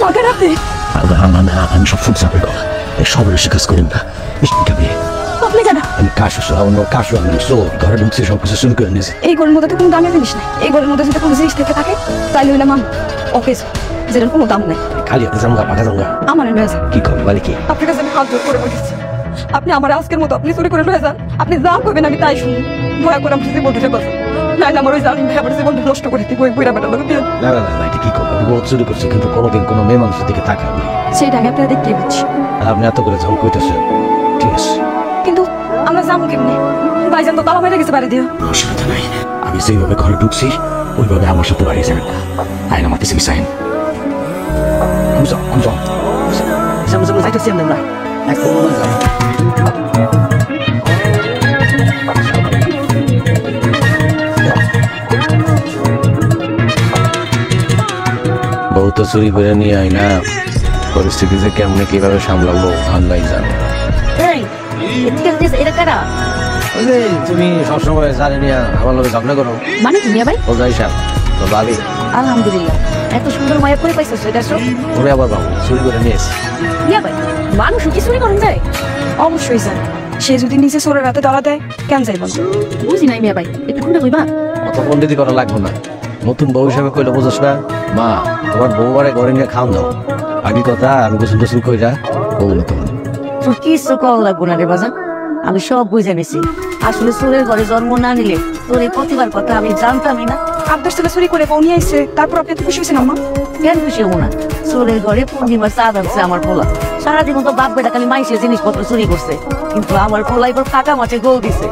ককের আপনি আমি সব ফুট চাপের কথা সবার এসে কাজ করেন না আপনি কেন আমি কাশু আমি ঘরে ঢুকছি সবকিছু শুরু করে নিয়েছি এই ঘরের মধ্যে তো কোনো দামি জিনিস নাই এই ঘরের মধ্যে যদি কোনো জিনিস থেকে থাকে তাইলে হইলাম আমি অফিস যেটার কোনো দাম নাই খালি হাতে জামগা পাঠা জামগা আমার লয়ে যান কি করবো বলে কি আপনার কাছে আমি হাত জোর করে বলেছি আপনি আমার আজকের মতো আপনি চুরি করে লয়ে যান আপনি যা করবেন আমি তাই শুনি দয়া করে আমার জীবন দিতে পারবেন নাই আমার ওই জালিম ভাই আমার জীবনটা নষ্ট করে দিব ওই বুড়া বেটার লোক দিয়ে না এটা কি করবো বহুত চুরি করছে কিন্তু কোনোদিন কোনো মেয়ে মানুষের দিকে তাকাবি সেইটা আমি আপনারা দেখতেই পাচ্ছি আপনি এত করে ঝম কইতেছেন ঠিক আছে কিন্তু আমরা যাবো কেমনি ভাইজান তো তালা মেরে গেছে বাড়ি দিয়ে অসুবিধা নাই আমি যেইভাবে ঘরে ঢুকছি ওইভাবে আমার সাথে বাড়ি যাবেন না আইন আমার কিছু সাইন যাইতেছি আমরা বউ তো চুরি করে নিয়ে আয় না পরিস্থিতি যে কেমনে কিভাবে সামলাবো আল্লাহ জানে তুমি সবসময় জানি নিয়ে আমার লোকে ঝগড়া করো মানে তুমি ভাই ওজাই সাহেব তো ভাবি আলহামদুলিল্লাহ এত সুন্দর মায়া করে পাইছো সেটা সব ওরে আবার বাবু চুরি করে নিয়েছি ইয়া ভাই মানুষ কি চুরি করেন যায় অবশ্যই স্যার সে যদি নিজে চোরের রাতে ধরা দেয় কেন যাইব না বুঝি নাই মিয়া ভাই একটু খুলে কইবা অত পন্ডিতি করা লাগবে না নতুন বউ হিসাবে কইলে বুঝোস না মা তোমার বউ বারে ঘরে নিয়ে খাওয়ান দাও আগে কথা আর গোসল টোসল কইরা বউ তোমার তোর কিছু কল লাগবো না রে বাজান আমি সব বুঝে নিছি আসলে চোরের ঘরে জন্ম না নিলে তোর এই প্রতিবার কথা আমি জানতামই না আপনার ছেলে চুরি করে বউ নিয়ে আইছে তারপর আপনি এত খুশি হয়েছেন আম্মা কেন খুশি হবো না চোরের ঘরে পূর্ণিমার চাঁদ আনছে আমার পোলা সারাদিন তো বাপ বেটা খালি মাইসের জিনিসপত্র চুরি করছে কিন্তু আমার পোলা এবার ফাঁকা মাছে গোল দিছে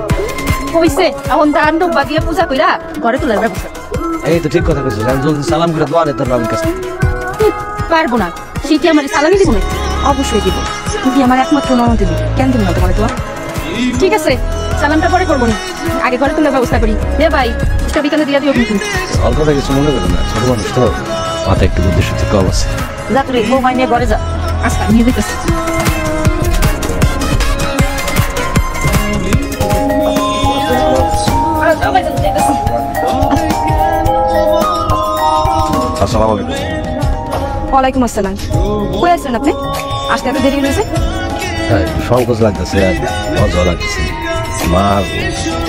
হইছে এখন দান ডুব্বা দিয়ে পূজা কইরা ঘরে তোলার ব্যবস্থা এই তো ঠিক কথা কইছিস আমি জলদি সালাম করে দোয়া নিতে বাবার কাছে পারবো না সেটি আমার সালামি দিব না অবশ্যই দিব তুমি আমার একমাত্র ননদ দিবি কেন দিব না তোমার দোয়া ঠিক আছে সালামটা পরে করবো না আগে ঘরে তোলার ব্যবস্থা করি রে ভাই একটা বিকালে দিয়ে দিও কিন্তু অল্পটা কিছু মনে করো না ছোট মানুষ তো মাথায় একটু বুদ্ধি শুদ্ধি কম আছে যা তুই বউ মাই নিয়ে ঘরে যা আচ্ছা নিয়ে দিতেছি আসসালামু আলাইকুম ওয়ালাইকুম আসসালাম কই আছেন আপনি আসতে এত দেরি হয়েছে হ্যাঁ সংকোচ লাগতেছে আর মজা লাগতেছে মা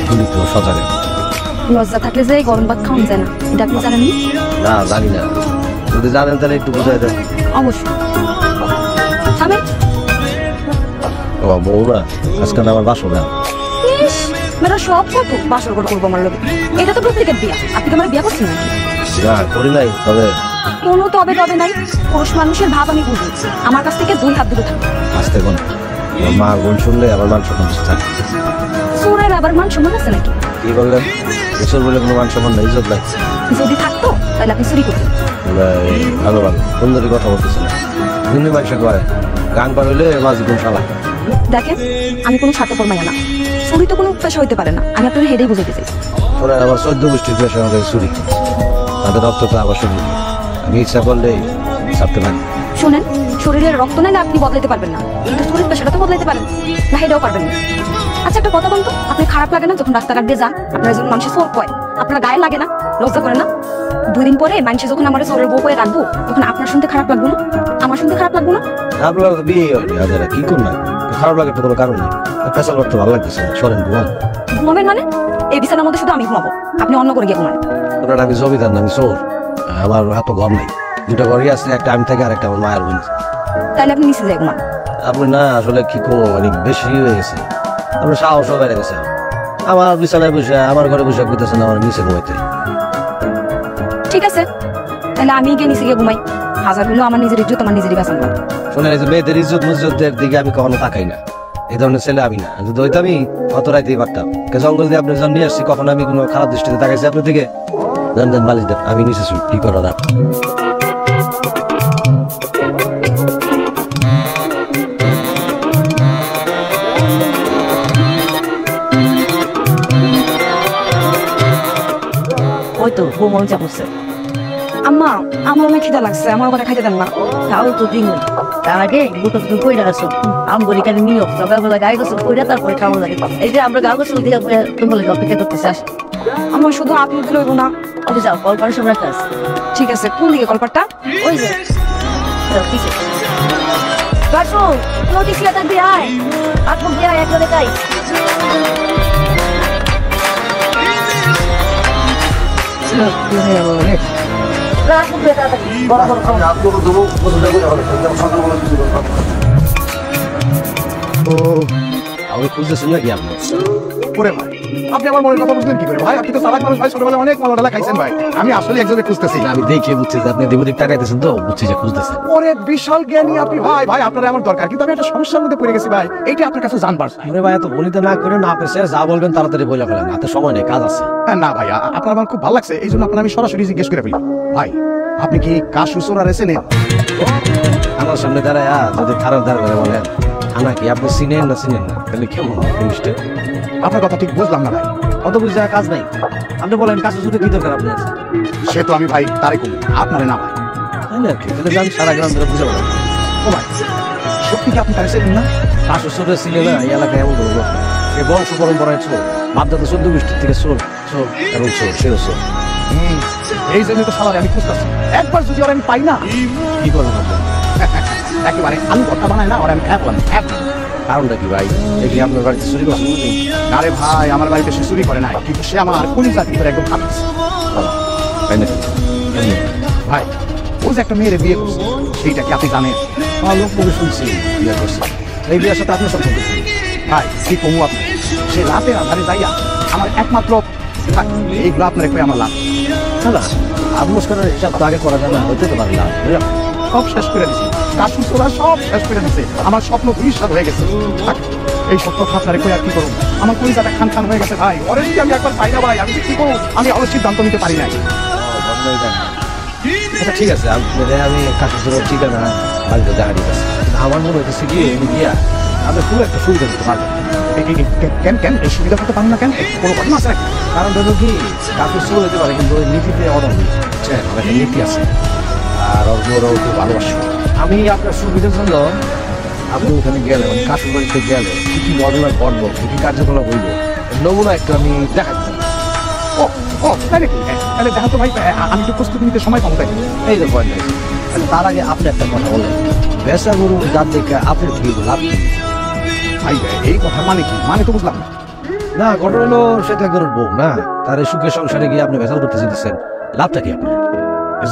তুমি তো সজাগ লজ্জা থাকলে যে গরম ভাত খাওয়া যায় না এটা আপনি জানেন না জানি না যদি জানেন তাহলে একটু বুঝাই দেন অবশ্যই থামেন ও বউ না আজকাল আমার বাসো না মেয়েরা সব কত বাসর করে করবো আমার লোকে এটা তো প্রত্যেকের বিয়া আপনি তো আমার বিয়া করছেন নাকি না করি নাই তবে কোনো তবে তবে নাই পুরুষ মানুষের ভাব আমি বুঝি আমার কাছ থেকে 2 হাত দূরে থাকবে আসতে কোন মা বোন শুনলে আবার মান সম্মান থাকে চোরের আবার মান সম্মান আছে নাকি কি বললেন ঈশ্বর বলে কোনো মান সম্মান নেই ইজ্জত নাই যদি থাকতো তাহলে আপনি চুরি করতেন ভালো ভালো সুন্দরী কথা বলতেছে না এমনি মানুষ করে গান পার হইলে মাঝি কোন শালা দেখেন আমি কোনো স্বার্থপর মাইয়া না চুরি তো কোনো পেশা হইতে পারে না আমি আপনার হেডেই বুঝাইতে চাই ওরা আবার 14 গোষ্ঠীর পেশা আমাদের চুরি তাদের রক্ত তো আবার শরীর আমি ইচ্ছা করলেই ছাড়তে পারি শোনেন শরীরের রক্ত নাইলে আপনি বদলাইতে পারবেন না কিন্তু চুরির পেশাটা তো বদলাইতে পারেন না হেডেও পারবেন না আচ্ছা একটা কথা বলতো আপনি খারাপ লাগে না যখন রাস্তাঘাট দিয়ে যান আপনার যখন মানুষের চোর কয় আপনার গায়ে লাগে না লজ্জা করে না 2 দিন পরে মানুষে যখন আমার চোরের বউ হয়ে রাখবো তখন আপনার শুনতে খারাপ লাগবো না আমার শুনতে খারাপ লাগবো না আপনার তো বিয়ে হয়নি আজারা কি করলাম খারাপ লাগার তো কোনো কারণ নেই পেশাল করতে ভালো লাগতেছে সরেন ঘুমান ঘুমাবেন মানে এই বিছানার মধ্যে শুধু আমি ঘুমাবো আপনি অন্য করে গিয়ে ঘুমান আপনার আমি জমিদার না আমি চোর আমার এত ঘর নেই 2টা ঘরই আছে একটা আমি থেকে আর একটা আমার মায়ের বোন তাহলে আপনি নিচে যাই ঘুমান আপনি না আসলে কি করবো মানে বেশি হয়ে গেছে আপনার সাহসও বেড়ে গেছে আমার বিছানায় বসে আমার ঘরে বসে করতেছেন আমার নিচে ঘুমাইতে ঠিক আছে তাহলে আমি গিয়ে নিচে গিয়ে ঘুমাই হাজার হলেও আমার নিজের ইজ্জত আমার নিজেরই বাঁচান লাগবে শুনে যে মেয়েদের ইজ্জত মুজ্জতের দিকে আমি কখনো তাকাই না এই ধরনের ছেলে আমি না যদি হইতো আমি অত রাইতেই পারতাম জঙ্গল দিয়ে আপনার জন্য নিয়ে আসছি কখনো আমি কোনো খারাপ দৃষ্টিতে তাকাইছি আপনার দিকে জান জান মালিশ দেন আমি নিচে শুই কি করা না ওই তো বউ মন চাপছে আম্মা আমার অনেক খিদা লাগছে আমার ওখানে খাইতে দেন না তাও তো দিন তার আগে দুটো তুমি কইরা আসো আম বলি কেন নিও সকালবেলা গায়ে গোসল কইরা তারপরে খাওয়া লাগে এই যে আমরা গা গোসল দিয়ে তোমার অপেক্ষা করতেছি আস আমার শুধু আপনি দিলে হইব না ওই যাও কল করার সময় কাজ ঠিক আছে কোন দিকে কলপাটটা ওই যে দিছে গাছু নোটিশ লেটার দিয়ে আয় আটক দিয়ে আয় একজনে তাই রাখুন বেটা বড় বড় আমি খুঁজতেছেন নাকি আপনি? ওরে ভাই আপনি আমার মনের কথা বুঝলেন কি করে ভাই? আপনি তো চালাক মানুষ ভাই, ছোটবেলায় অনেক মালাডালা খাইছেন ভাই। আমি আসলে একজনে খুঁজতেছি। আমি দেখে বুঝছি যে আপনি দেবদিক টাকাইতেছেন, তো বুঝছি যে খুঁজতেছেন। ওরে বিশাল জ্ঞানী আপনি ভাই। ভাই আপনারা আমার দরকার, কিন্তু আমি একটা সমস্যার মধ্যে পড়ে গেছি ভাই। এইটা আপনার কাছে জানবার। আরে ভাই এত বলিতে না করে না, আপনি স্যার যা বলবেন তাড়াতাড়ি বলে ফেলেন, হাতে সময় নেই, কাজ আছে। না ভাই, আপনার আমার খুব ভালো লাগছে, এই জন্য আপনার আমি সরাসরি জিজ্ঞেস করে ফেলি। ভাই আপনি কি কাশু সোনার চেনেন? আমার সামনে দাঁড়ায় যদি থানার ধার করে বলেন থানা কি আপনি চিনেন না চিনেন না, তাহলে কেমন জিনিসটা? আপনার কথা ঠিক বুঝলাম না ভাই। অত বুঝে কাজ নাই, আপনি বলেন কাছে শুধু কি দরকার আপনি আছে? সে তো আমি ভাই তারে কম, আপনারে না ভাই। তাই না? তাহলে আমি সারা গ্রাম ধরে বুঝে বলেন। ও ভাই সত্যি কি আপনি তারে চেনেন না? কাশু সুরে ছিল না এই এলাকায় এমন বলবো, সে বংশ পরম্পরায় চোর, বাপদাদা 14 গোষ্ঠীর থেকে চোর চোর এবং চোর, সেও চোর। এই জন্য তো সালারে আমি খুঁজতেছি। একবার যদি ওরা আমি পাই না, কি করবেন আপনি? একেবারে আলু ভর্তা বানায় না ওরা আমি খাবো না। কারণটা কি ভাই? দেখি আপনার বাড়িতে চুরি করছেন নাকি? আরে ভাই আমার বাড়িতে সে চুরি করে নাই, কিন্তু সে আমার কলিজার ভিতরে একদম খাচ্ছে। তাই নাকি? ভাই ও যে একটা মেয়েরে বিয়ে করছে, সেইটা কি আপনি জানেন? আমার লোক মুখে শুনছি বিয়ে করছে। এই বিয়ের সাথে আপনার সম্পর্ক কি? ভাই কি কমু আপনি, সে রাতে আধারে যাইয়া আমার একমাত্র থাক, এইগুলো আপনার একটু আমার লাভ। না আত্মস্কারের হিসাব তো আগে করা যায় না, হইতে তো পারে না, বুঝলাম? সব শেষ করে দিছি, কাশু চোরা সব শেষ করে দিছে। আমার স্বপ্ন দুইশাত হয়ে গেছে। থাক, এই স্বপ্ন আপনারে কই আর কি করবো? আমার কলিজাটা খান খান হয়ে গেছে ভাই। ওরে যদি আমি একবার পাই না ভাই, আমি কি করবো? আমি আবার সিদ্ধান্ত নিতে পারি নাই। আচ্ছা ঠিক আছে, আমি কাছে চোরের ঠিকানা বাড়িতে দেখা দিতেছি। আমার মনে হইতেছে কি গিয়া আমি খুব একটা সুবিধা দিতে পারবো। কেন কেন এই সুবিধা করতে পারেন না কেন? কোনো ঘটনা আছে নাকি? কারণ হলো কি কাছে চোর হতে পারে, কিন্তু ওই নীতিতে অদম বুঝছেন, আমার একটা নীতি আছে আর ওরাও খুব ভালোবাসে। আমি আপনার সুবিধার জন্য আপনি ওখানে গেলে মানে কাশুর বাড়িতে গেলে কি কি ঘটনা ঘটবো, কি কি কার্যকলাপ হইব, নমুনা একটু আমি দেখাচ্ছি। ও ও তাই নাকি? তাহলে দেখা তো ভাই, আমি একটু প্রস্তুতি নিতে সময় পাবো তাই। এই তো পয়েন্ট আছে। তার আগে আপনি একটা কথা বলেন, বেসা গরু দাঁত দেখে আপনার কি লাভ কি? ভাই এই কথা মানে কি? মানে তো বুঝলাম না। না ঘটনা হলো সেটা গরুর বউ না, তার এই সুখের সংসারে গিয়ে আপনি ভেজাল করতে চাইতেছেন, লাভটা কি আপনার?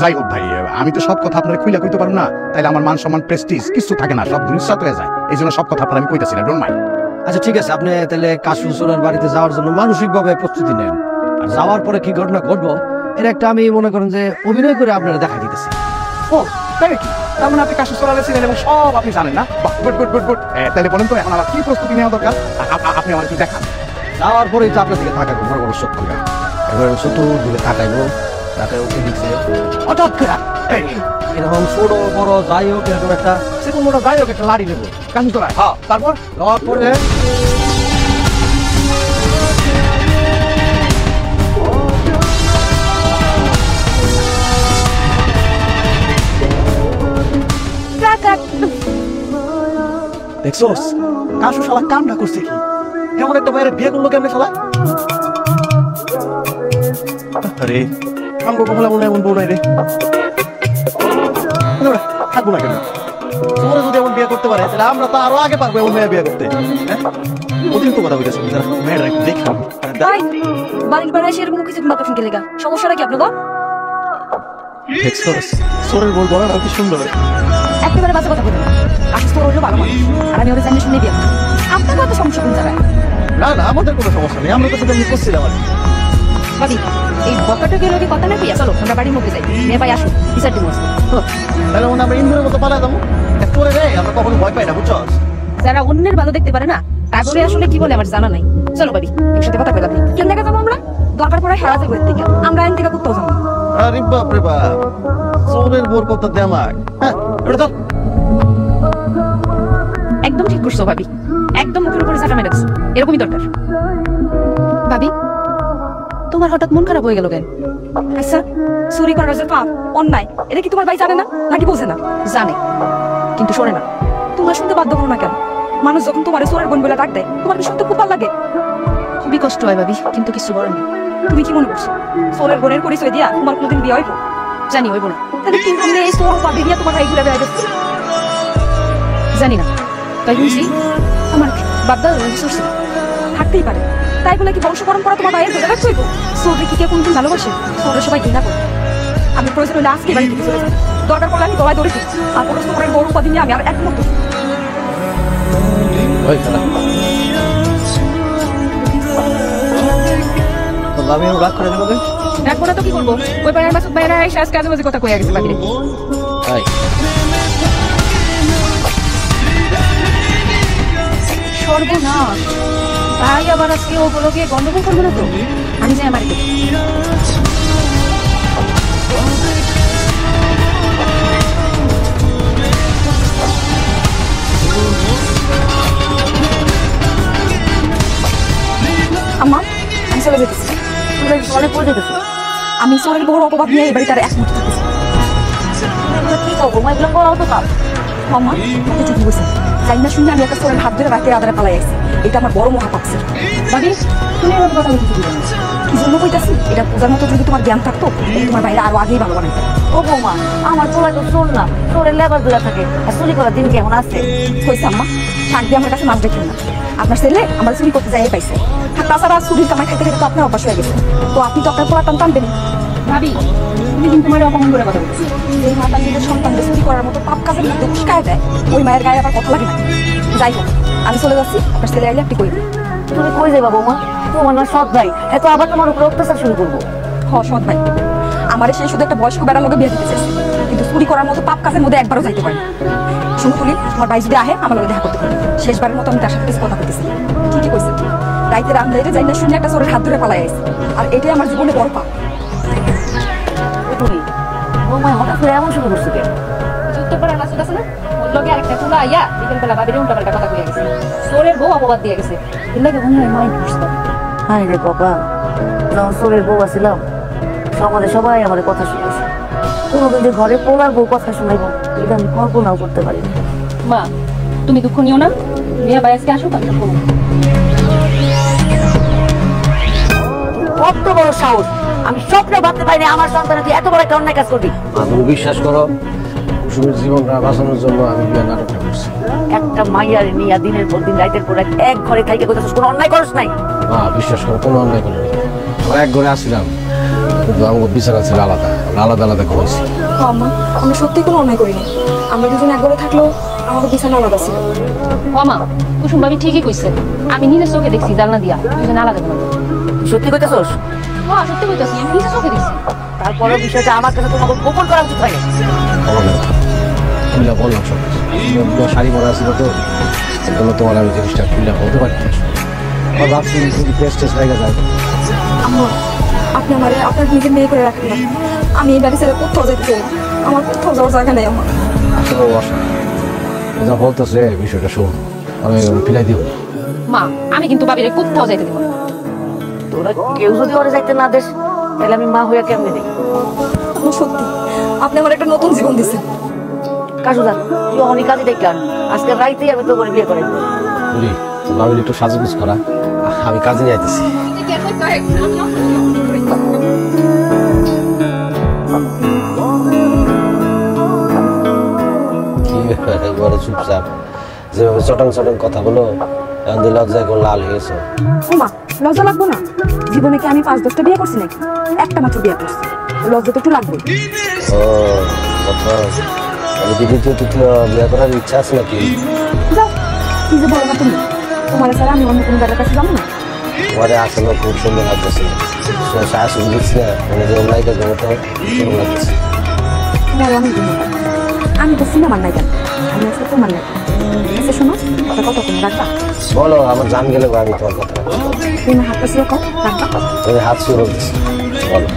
যাই হোক ভাই, আমি তো সব কথা আপনার খুইলা কইতে পারবো না, তাইলে আমার মান সম্মান প্রেস্টিজ কিছু থাকে না, সব ধুলিসাৎ হয়ে যায়। এই জন্য সব কথা আপনার আমি কইতেছি না, ডোন্ট মাইন্ড। আচ্ছা ঠিক আছে, আপনি তাহলে কাশু সোনার বাড়িতে যাওয়ার জন্য মানসিকভাবে প্রস্তুতি নেন, আর যাওয়ার পরে কি ঘটনা ঘটবো এর একটা আমি মনে করেন যে অভিনয় করে আপনারা দেখা দিতেছি। ও তাই নাকি? তার মানে আপনি কাশু চলালে ছিলেন এবং সব আপনি জানেন না? বাহ, গুড গুড গুড গুড। তাহলে বলেন তো এখন আমার কি প্রস্তুতি নেওয়া দরকার? আপনি আমার কি দেখান? যাওয়ার পরেই তো আপনার দিকে থাকার বড় বড় চোখ খুলে এবার চতুর্দিকে তাকাইবো, তাকাই ওকে দিচ্ছে হঠাৎ করে এরকম ছোট বড় যাই হোক এরকম একটা সেরকম মোটা যাই হোক একটা লাড়ি নেবো কাশু চলায়। হ্যাঁ, তারপর নেওয়ার পরে দেখছোস কাশু শালা কামটা করছে কি? এমন একটা বাইরে বিয়ে করলো কেমনে শালা? আরে আমগো কমলা মনে এমন বউ নাই রে, থাকবো না কেন? তোমরা যদি এমন বিয়ে করতে পারে তাহলে আমরা তো আরো আগে পারবো এমন মেয়ে বিয়ে করতে। অতিরিক্ত কথা বলেছে মেয়েরা দেখলাম। ভাই বাড়ির বাড়ি এসে এরকম কিছু মাথা ফিকে লেগা সমস্যাটা কি আপনাদের? দেখছোস সোরের বউ বড় আর কি সুন্দর। একেবারে বাজে কথা বলবেন না। আশিস তো হইলো ভালো মানুষ, আর আমি ওদের জানিয়ে শুনে বিয়ে করতাম। আপনার কত সমস্যা কোন জায়গায়? না না আমাদের কোনো সমস্যা নেই, আমরা তো সেটা নিয়ে করছিলাম আর কি। ভাবি এই বকাটা গেলে কি কথা না কি? চলো আমরা বাড়ির মধ্যে যাই, মেয়ে ভাই আসুন বিচার দিব। তাহলে মনে আমরা ইন্দুরের মতো পালা যাবো করে রে, আমরা কখনো ভয় পাই না বুঝছস। যারা অন্যের ভালো দেখতে পারে না তারপরে আসলে কি বলে আমার জানা নাই। চলো ভাবি একসাথে কথা বললাম। কেন দেখা যাবো আমরা? দরকার পড়ে হারা যাবো এর থেকে, আমরা আইন থেকে কোথাও যাবো। আরে বাপ রে বাপ, সোরের বোর কথা দে আমার। হ্যাঁ এটা তো একদম ঠিক করছো ভাবি, একদম মুখের উপরে চাটা মেরে দিছো, এরকমই দরকার। ভাবি তোমার হঠাৎ মন খারাপ হয়ে গেল কেন? আচ্ছা চুরি করার যে পাপ অন্যায় এটা কি তোমার ভাই জানে না নাকি বোঝে না? জানে কিন্তু শোনে না। তোমার শুনতে বাধ্য করো না কেন? মানুষ যখন তোমার চোরের বোন বলে ডাক দেয় তোমার কি শুনতে খুব ভালো লাগে? খুবই কষ্ট হয় ভাবি, কিন্তু কিছু করেন। তুমি কি মনে করছো চোরের বোনের পরিচয় দিয়া তোমার কোনোদিন বিয়ে হইব? জানি হইব না তাহলে কি আমরা এই সোর পাবি দিয়া তোমার ভাই ঘুরে বেড়াইতে জানি না তাই বুঝি আমার বাপদা রিসোর্স থাকতেই পারে তাই বলে কি বংশ পরম্পরা তোমার ভাইয়ের ধরে রাখতে হইব সোরে কি কেউ কোনদিন ভালোবাসে সোরে সবাই ঘৃণা করে আমি প্রয়োজন হলে আজকে বাড়ি থেকে চলে যাবো দরকার পড়লে আমি গলায় ধরে দিই আর পরস্পর করে বড় উপাধি নিয়ে আমি আর এক মুহূর্ত ওই খেলা আমি রাগ করে দেবো এক মনে তো কি করবো ওই পাড়ার মাসুদ ভাইরা এসে আজকে আজে বাজে কথা কয়ে গেছে বাকিরে তাই সর্বনাশ তাই আবার আজকে ওগুলোকে গন্ডগোল করবো না তো আমি যাই আমার আম্মা আমি চলে যেতেছি অনেক পড়ে যেতেছে আমি সোরের বড় অপবাদ নিয়ে এবারে তার এক মুহূর্ত থাকতেছি কি করবো এগুলো করাও তো কাজ আম্মা আপনি ঠিকই বলছেন জানি না শুনে আমি একটা সোরের হাত ধরে রাতে আদারে পালাই আসছি এটা আমার বড় মহাপাপ ছিল ভাবি তুমি এরকম কথা বলতে কি জন্য কইতাছি এটা বোঝার মতো যদি তোমার জ্ঞান থাকতো তাহলে তোমার বাইরে আরো আগেই ভালো বানাইতো ও বৌমা আমার চোলা তো চোর না চোরের লেবার দূরে থাকে আর চুরি করার দিন কেমন আছে কইছে আম্মা শাক দিয়ে আমার কাছে মাছ দেখেন না আপনার ছেলে আমার চুরি করতে যাই পাইছে আর তাছাড়া চুরির কামাই খাইতে খাইতে তো আপনার অভ্যাস হয়ে গেছে তো আপনি তো আপনার পোলা টানবেন ভাবি তুমি কিন্তু তোমার অপমান করে কথা বলছি যে মাতা নিজের সন্তানদের চুরি করার মতো পাপ কাজের মধ্যে উস্কায় দেয় ওই মায়ের গায়ে আবার কথা লাগে না যাই হোক আমি চলে যাচ্ছি আপনার ছেলে আইলে আপনি কইবেন তুমি কই যাবা বৌমা তোমার না সৎ ভাই এত আবার তোমার উপর অত্যাচার শুরু করবো সৎ ভাই আমার সেই শুধু একটা বয়স্ক বেড়ার লোকে বিয়ে দিতে চাইছে কিন্তু চুরি করার মতো পাপ কাজের মধ্যে একবারও যাইতে পারি শুনে তুলি আমার ভাই যদি আহে আমার লোকে দেখা করতে পারি শেষবারের মতো আমি তার সাথে কিছু কথা বলতেছি ঠিকই কইছে রাইতে রান্নাইতে যাই না শুনে একটা চোরের হাত ধরে পালাই আসছে আর এটাই আমার জীবনে বড় পাপ তুমি বৌমা হঠাৎ করে এমন শুরু করছো কেন উত্তরপাড়ার মাসুদ আছে না ওর লগে আরেকটা ফুলা আইয়া বিকেল বেলা বাবিরে উল্টাপাল্টা কথা কইয়া গেছে চোরের বউ অপবাদ দিয়ে গেছে এর লাগে মনে হয় মাইন্ড করছে হাই রে বাবা যখন চোরের বউ আসছিলাম সমাজে সবাই আমার কথা শুনেছে কোনোদিন যে ঘরে পোলার বউ কথা শুনাইবো এটা আমি কল্পনাও করতে পারি না মা তুমি দুঃখ নিও না মিয়া ভাই আজকে আসুক আমি বলবো কত বড় সাহস আমি স্বপ্নে ভাবতে পারি না আমার সন্তান তুই এত বড় একটা অন্যায় কাজ করবি তুমি বিশ্বাস করো কুসুমের জীবনটা বাঁচানোর জন্য আমি বিয়ে নাটকটা করছি একটা মাইয়ার নিয়ে দিনের পর দিন রাতের পর রাত এক ঘরে থাইকে কোথাও কোনো অন্যায় করস নাই বিশ্বাস করো কোনো অন্যায় করিনি আমরা এক ঘরে আসছিলাম কিন্তু আমার বিচার ছিল আলাদা আমরা আলাদা আলাদা করেছি আম্মা আমি সত্যি কোনো অন্যায় করিনি আমরা দুজন একবারে থাকলেও আমাদের বিছানা আলাদা ছিল মামা কুসুম ভাবি ঠিকই কইছে আমি নিজের চোখে দেখছি জানলা দিয়া দুজন আলাদা করে সত্যি কইতেছস হ্যাঁ সত্যি কইতাছি আমি নিজের চোখে দেখছি তারপরে বিষয়টা আমার কাছে তোমাকে গোপন করা উচিত হয়নি খুলে বললাম সব কিছু শাড়ি পরা ছিল তো এগুলো তোমার আমি জিনিসটা খুলে বলতে পারি আমার ভাবছি যদি টেস্ট টেস্ট হয়ে যায় আম্মা আপনি আমার আপনার নিজের মেয়ে করে রাখেন না আমি এই বাড়ি ছেড়ে কোথাও যেতে চাই না। আমার কোথাও যাওয়ার জায়গা নেই আমার আসলে বসা যা বলতেছে বিষয়টা শোন আমি ফিলাই দিব মা আমি কিন্তু বাবিরে কোথাও যাইতে দেবো না তোরা কেউ যদি ওরে যাইতে না দেশ তাহলে আমি মা হইয়া কেমনে দিই আমার সত্যি আপনি আমার একটা নতুন জীবন দিচ্ছেন কাজুদা তুই অনেক কাজে দেখলাম আজকে রাইতেই আমি তো করে বিয়ে করে বুঝলি ভাবিলি একটু সাজুগুজ করা আমি কাজে নিয়ে আইতেছি একবারে চুপচাপ যেভাবে চটং চটং কথা বলো এখন লজ্জায় কোন লাল হয়ে গেছে মা লজ্জা লাগবো না জীবনে কি আমি 5-10টা বিয়ে করছি নাকি একটা মাত্র বিয়ে করছি লজ্জা তো একটু লাগবে ও কথা আমি কি দ্বিতীয় তৃতীয় বিয়ে করার ইচ্ছা আছে নাকি যাও কি যে বলো না তুমি তোমার ছাড়া আমি অন্য কোনো জায়গার কাছে যাবো না তোমারে আসলে খুব সুন্দর লাগতেছে সাহস বুঝছি না মানে যে অন্যায়টা জমাতে সুন্দর লাগতেছে তোমার অনেক ধন্যবাদ আমি তো সিনেমার নাই কেন আমি আজকে তোমার নাই আচ্ছা শোনো কথা কত কোনো রাখবা বলো আমার জান গেলে আমি তোমার কথা তুমি হাতটা ছিল কম রাখবা আমি হাত শুরু করতেছি বলো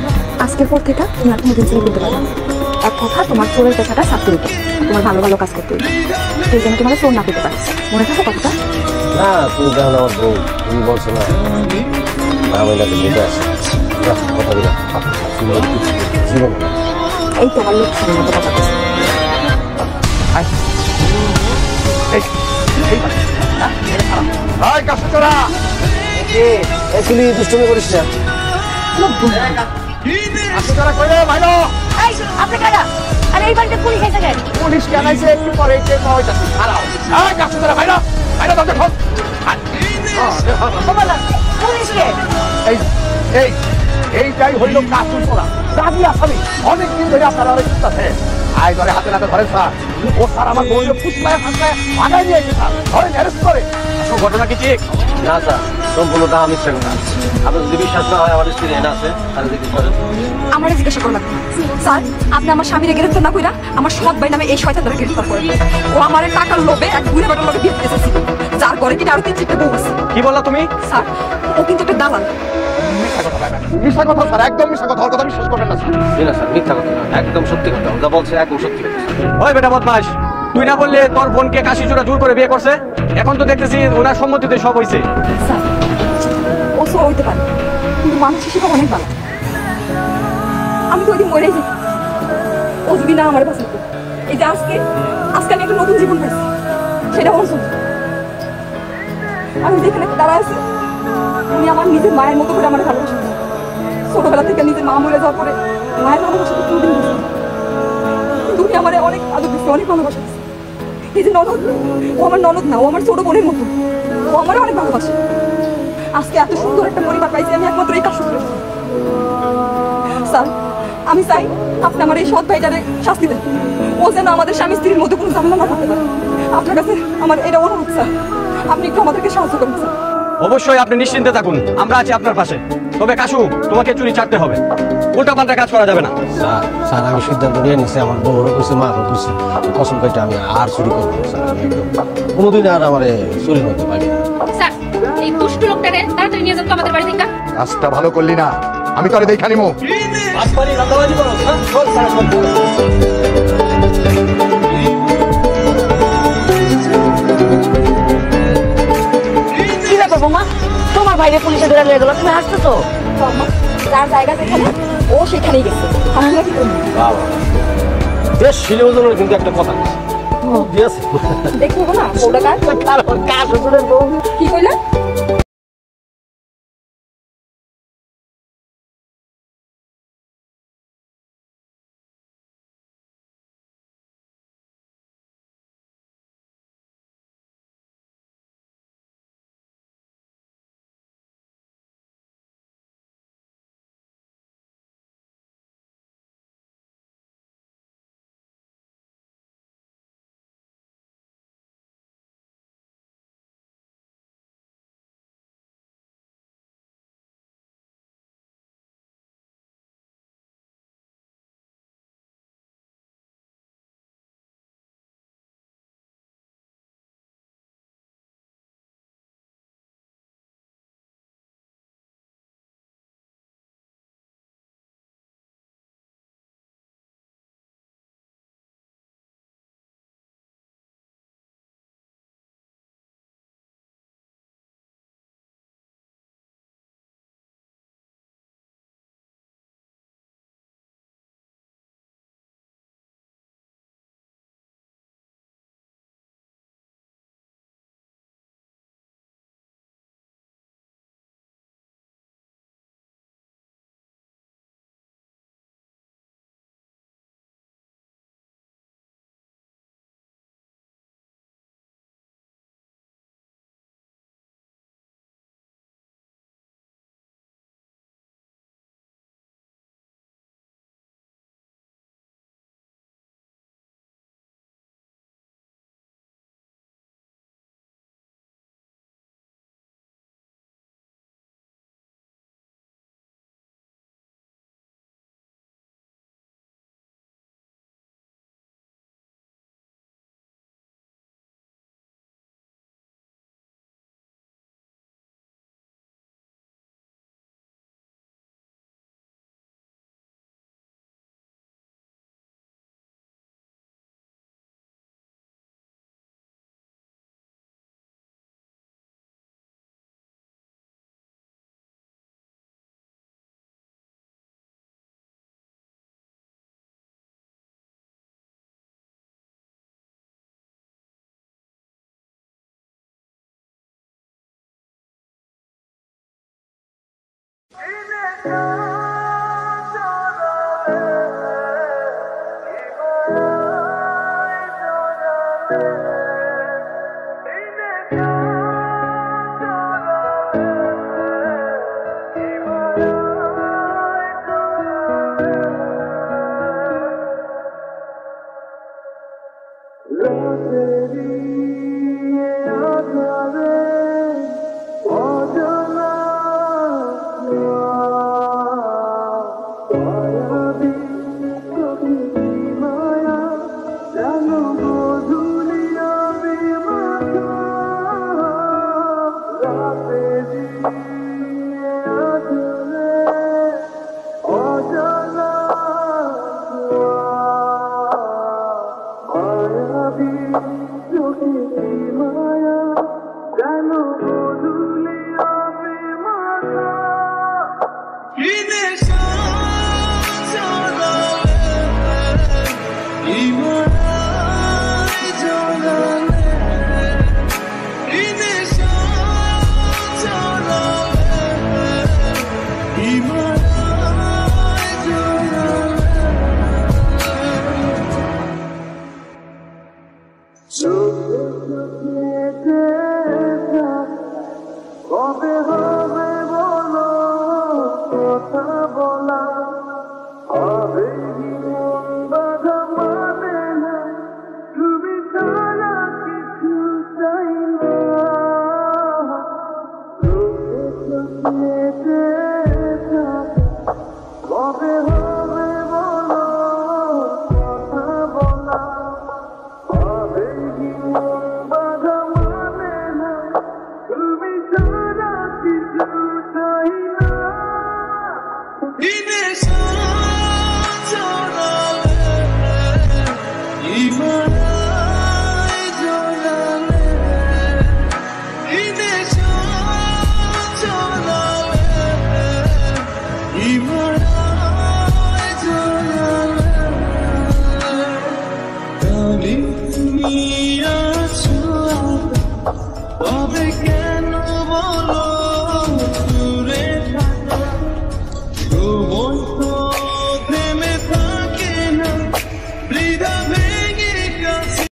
আজকের পর থেকে তুমি আর কোনোদিন চুরি করতে পারবে না এক কথা তোমার চোরের পেশাটা সাথে দিতে তোমার ভালো ভালো কাজ করতে হবে সেই জন্য তোমাকে চোর না পেতে পারে মনে থাকো কথাটা না তুমি দেখো না আমার বউ তুমি বলছো না আমি নাকি যেতে আসি কথা দিলাম জীবন এই তোমার লোকসানের মতো কথা বলছে দুষ্টমি করিস না কাশু চোরা কইলে ভাইলো এই আপনি কারা? আরে এই বাড়িতে পুলিশ এসে গেছে। পুলিশ কেন আইছে একটু পরে কে হইতাছে খারাপ এই কাশু চোরা ভাইলো ভাইলো দরজা খোল বাবা পুলিশ কে? এই এই এইটাই হইল কাশু চোরা দাবি আসামি অনেকদিন ধরে আপনারা অনেক আছে আয় ধরে হাতে নাতে ধরেন স্যার ও স্যার আমার বউকে ফুসলায় ফাঁসলায় ভাগাই নিয়ে গেছে স্যার ধরেন অ্যারেস্ট করে আসল ঘটনা কি ঠিক? না স্যার, সম্পূর্ণটা আমি ইচ্ছা করি না। আপনার যদি বিশ্বাস না হয় আমার স্ত্রী এনে আছে তাহলে দেখি করেন। আমার জিজ্ঞাসা করলাম স্যার, আপনি আমার স্বামীরে গ্রেফতার না কইরা আমার সৎ ভাই নামে এই শয়তানটারে গ্রেফতার করেন। ও আমার টাকার লোভে এক বুড়ে বেটার লোকে বিয়ে দিতে চাইছিল, যার ঘরে কিনা আরো 3-4টা বউ আছে। কি বললা তুমি? স্যার, ও কিন্তু একটা দালাল। মিথ্যা কথা স্যার, একদম মিথ্যা কথা, ওর কথা বিশ্বাস করবেন না স্যার। জি না স্যার, মিথ্যা কথা না, একদম সত্যি কথা, যা বলছে একদম সত্যি কথা। ওই বেটা বদমাস, তুই না বললে তোর বোনকে কাশিচূড়া জোর করে বিয়ে করছে? এখন তো দেখতেছি ওনার সম্মতিতে সব হইছে। স্যার, ও সব হইতে পারে, কিন্তু মানুষ হিসেবে অনেক ভালো। আমি তো ওই দিন মরেই যেতাম ও যদি না আমার বাঁচাতো। এই যে আজকে আজকে আমি একটা নতুন জীবন পাইছি, সেটা ওর জন্য। আমি যেখানে দাঁড়ায় আছি, উনি আমার নিজের মায়ের মতো করে আমার ভালোবাসা। ছোটবেলা থেকে নিজের মা মরে যাওয়ার পরে মায়ের ভালোবাসা তো কোনোদিন বুঝি না। কিন্তু উনি আমার অনেক আদর দিচ্ছে, অনেক ভালোবাসা দিচ্ছে। এই যে ননদ, ও আমার ননদ না, ও আমার ছোট বোনের মতো। ও আমার অনেক ভালোবাসে। আজকে এত সুন্দর একটা পরিবার পাইছি আমি একমাত্র এই কাজ করে। স্যার, আমি চাই আপনি আমার এই সৎ ভাইটারে শাস্তি দেন। ও যেন আমাদের স্বামী স্ত্রীর মধ্যে কোনো ঝামেলা না করতে পারে। আপনার কাছে আমার এটা অনুরোধ স্যার, আপনি একটু আমাদেরকে সাহায্য করুন স্যার। অবশ্যই আপনি নিশ্চিন্তে থাকুন, আমরা আছি আপনার পাশে। তবে কাশু, তোমাকে চুরি ছাড়তে হবে, উল্টাপাল্টা কাজ করা যাবে না। স্যার স্যার আমি সিদ্ধান্ত নিয়ে নিছি, আমার বউরও কইছে মারও কইছে, কসম কাইটা আমি আর চুরি করবো না স্যার। আমি একদম কোনোদিন আর আমার চুরির মধ্যে পাইব না। স্যার, এই দুষ্টু লোকটারে তাড়াতাড়ি নিয়ে যান তো আমাদের বাড়ি থেকে। কাজটা ভালো করলি না, আমি তো আরে দেখা নিমো। কি ব্যাপার বৌমা? তোমার ভাইরে পুলিশে ধরে নিয়ে গেল, তুমি হাসতেছো? যার জায়গা যেখানে ও সেখানেই গেছে। আমরা কি করবো? বাবা বেশ শিলেওজনের কিন্তু একটা কথা দিয়েছে। দেখবো না ওটা কার কাজ শ্বশুরের বউ। কি কইলা? তুমি